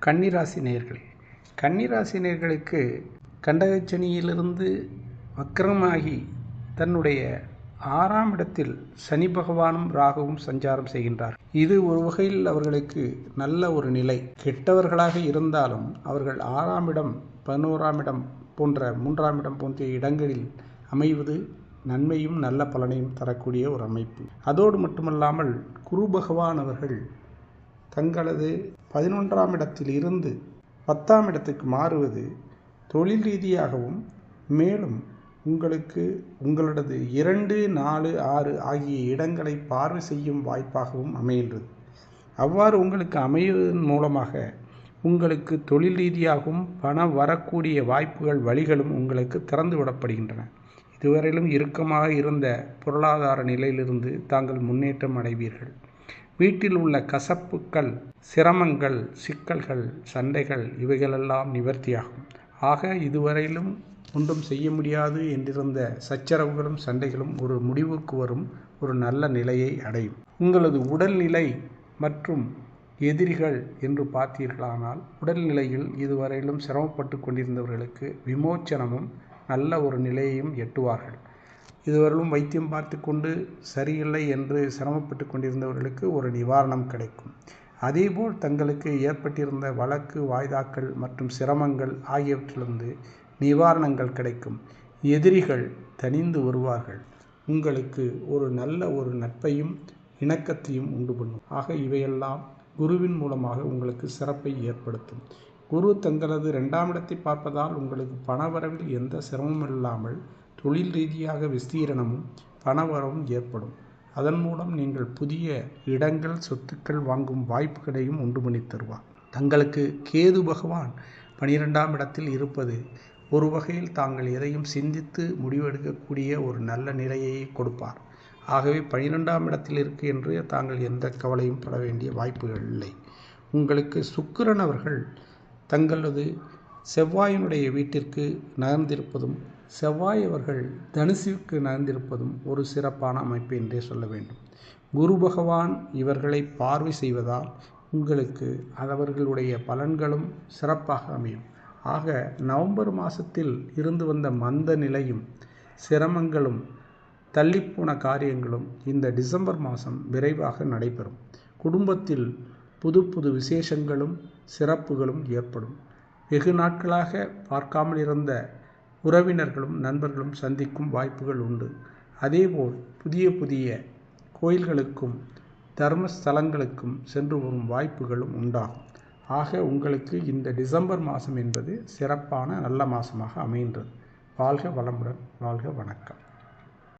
கன்னிராசி நேயர்களே, கன்னிராசி நேயர்களுக்கு கண்டகச்சனியிலிருந்து வக்ரமாகி தன்னுடைய 6ஆம் இடத்தில் சனி பகவானும் ராகுவும் சஞ்சாரம் செய்கின்றார். இது ஒரு வகையில் அவர்களுக்கு நல்ல ஒரு நிலை. கெட்டவர்களாக இருந்தாலும் அவர்கள் 6ஆம் இடம், 11ஆம் இடம் போன்ற 3ஆம் இடம் போன்ற இடங்களில் அமைவது நன்மையும் நல்ல பலனையும் தரக்கூடிய ஒரு அமைப்பு. அதோடு மட்டுமல்லாமல் குரு பகவான் அவர்கள் தங்களது 11ஆம் இடத்தில் இருந்து 10ஆம் இடத்துக்கு மாறுவது தொழில் ரீதியாகவும், மேலும் உங்களுக்கு உங்களது 2, 4, 6 ஆகிய இடங்களை பார்வை செய்யும் வாய்ப்பாகவும் அமைகின்றது. அவ்வாறு உங்களுக்கு அமைவதன் மூலமாக உங்களுக்கு தொழில் ரீதியாகவும் பணம் வரக்கூடிய வாய்ப்புகள், வழிகளும் உங்களுக்கு திறந்து விடப்படுகின்றன. இதுவரையிலும் இறுக்கமாக இருந்த பொருளாதார நிலையிலிருந்து தாங்கள் முன்னேற்றம் அடைவீர்கள். வீட்டில் உள்ள கசப்புக்கள், சிரமங்கள், சிக்கல்கள், சண்டைகள் இவைகளெல்லாம் நிவர்த்தியாகும். ஆக இதுவரையிலும் ஒன்றும் செய்ய முடியாது என்றிருந்த சச்சரவுகளும் சண்டைகளும் ஒரு முடிவுக்கு வரும் ஒரு நல்ல நிலையை அடையும். உங்களது உடல்நிலை மற்றும் எதிரிகள் என்று பார்த்தீர்களானால், உடல்நிலையில் இதுவரையிலும் சிரமப்பட்டு கொண்டிருந்தவர்களுக்கு விமோச்சனமும் நல்ல ஒரு நிலையையும் எட்டுவார்கள். இதுவரையிலும் வைத்தியம் பார்த்து கொண்டு சரியில்லை என்று சிரமப்பட்டு கொண்டிருந்தவர்களுக்கு ஒரு நிவாரணம் கிடைக்கும். அதேபோல் தங்களுக்கு ஏற்பட்டிருந்த வழக்கு வாய்தாக்கள் மற்றும் சிரமங்கள் ஆகியவற்றிலிருந்து நிவாரணங்கள் கிடைக்கும். எதிரிகள் தணிந்து வருவார்கள். உங்களுக்கு ஒரு நல்ல ஒரு நட்பையும் இணக்கத்தையும் உண்டு பண்ணும். ஆக இவையெல்லாம் குருவின் மூலமாக உங்களுக்கு சிறப்பை ஏற்படுத்தும். குரு தங்களது 2ஆம் இடத்தை பார்ப்பதால் உங்களுக்கு பணவரவில் எந்த சிரமமும் இல்லாமல் தொழில் ரீதியாக விஸ்தீரணமும் பணவரவும் ஏற்படும். அதன் மூலம் நீங்கள் புதிய இடங்கள், சொத்துக்கள் வாங்கும் வாய்ப்புகளையும் உண்டு பண்ணி தருவார். தங்களுக்கு கேது பகவான் 12ஆம் இடத்தில் இருப்பது ஒரு வகையில் தாங்கள் எதையும் சிந்தித்து முடிவெடுக்கக்கூடிய ஒரு நல்ல நிலையை கொடுப்பார். ஆகவே 12ஆம் இடத்தில் இருக்கு என்று தாங்கள் எந்த கவலையும் பட வேண்டிய வாய்ப்புகள் இல்லை. உங்களுக்கு சுக்கிரன் அவர்கள் தங்களது செவ்வாயினுடைய வீட்டிற்கு நகர்ந்திருப்பதும், செவ்வாய் அவர்கள் தனுசுக்கு நகர்ந்திருப்பதும் ஒரு சிறப்பான அமைப்பு என்றே சொல்ல வேண்டும். குரு பகவான் இவர்களை பார்வை செய்வதால் உங்களுக்கு அவர்களுடைய பலன்களும் சிறப்பாக அமையும். ஆக நவம்பர் மாதத்தில் இருந்து வந்த மந்த நிலையும், சிரமங்களும், தள்ளிப்போன காரியங்களும் இந்த டிசம்பர் மாதம் விரைவாக நடைபெறும். குடும்பத்தில் புது புது விசேஷங்களும் சிறப்புகளும் ஏற்படும். வெகு நாட்களாக பார்க்காமல் இருந்த உறவினர்களும் நண்பர்களும் சந்திக்கும் வாய்ப்புகள் உண்டு. அதேபோல் புதிய புதிய கோயில்களுக்கும் தர்மஸ்தலங்களுக்கும் சென்று வரும் வாய்ப்புகளும் உண்டாகும். ஆக உங்களுக்கு இந்த டிசம்பர் மாதம் என்பது சிறப்பான நல்ல மாதமாக அமைகின்றது. வாழ்க வளமுடன், வாழ்க வணக்கம்.